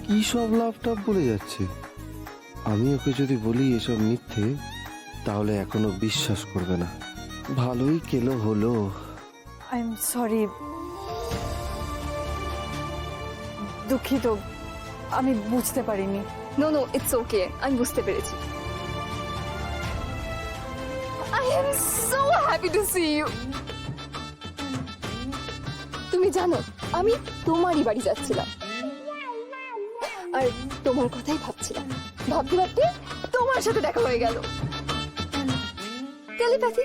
কি সব লাভটাপ বলে যাচ্ছে। আমি ওকে যদি বলি এসব মিথ্যে, তাহলে এখনো বিশ্বাস করবে না। ভালোই কেলো হলো। আই এম সরি, দুঃখিত, আমি বুঝতে পারিনি। নো নো, ইটস ওকে, আমি বুঝতে পেরেছি। I am so happy to see you. তুমি জানো আমি তোমারই বাড়ি যাচ্ছিলাম আর তোমার কথাই ভাবছিলাম, ভাবতে ভাবতে তোমার সাথে দেখা হয়ে গেল। টেলিপ্যাথি।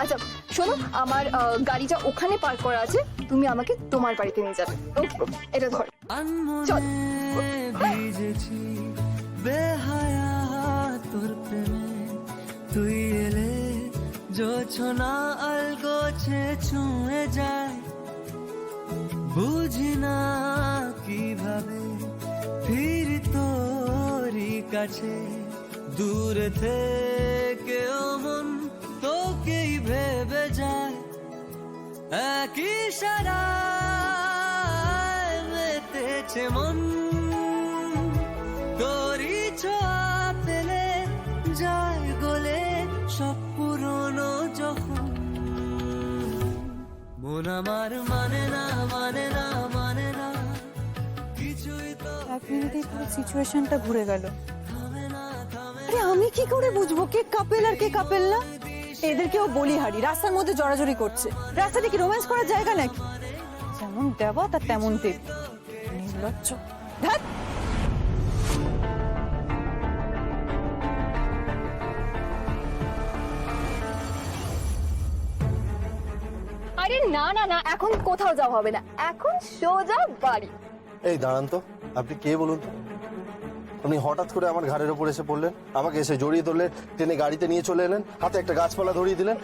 আচ্ছা শোনো, আমার গাড়িটা ওখানে পার্ক করা আছে, তুমি আমাকে তোমার বাড়িতে নিয়ে যাবে। ওকে, এটা ধর, চল। ভিজেছি বেহায়া তোর প্রেমে, তুই এলে জোছনা আলগোছে ছুঁয়ে যায়, বুঝি না কিভাবে ফির তোরই কাছে, দূর থেকেও মন তোকেই ভেবে যায়, একই সারায় মেতেছে মন, তোরই ছোঁয়া পেলে যায় গলে সব পুরনো যখন, মন আমার মানে না মানে না মানে না কিছুই তো এক মিনিটেই পুরো সিচুয়েশনটা ঘুরে গেল। থামে না থামে আরে আমি কি করে বুঝবো কে কাপেল আর কে কাপেল না? এদেরকেও বলিহারি, রাস্তার মধ্যে জড়াজড়ি করছে। রাস্তাটা কি রোম্যান্স করার জায়গা নাকি? যেমন দেবা তার তেমন দেব। নির্লজ্জ। ধ্যাৎ। আরে না না না, এখন কোথাও যাওয়া হবে না, এখন সোজা বাড়ি। এই দাঁড়ান তো, আপনি কে বলুন তো? আপনি হঠাৎ করে আমার ঘাড়ের ওপর এসে পড়লেন, আমাকে এসে জড়িয়ে ধরলেন, টেনে গাড়িতে নিয়ে চলে এলেন, হাতে একটা গাছপালা ধরিয়ে দিলেন।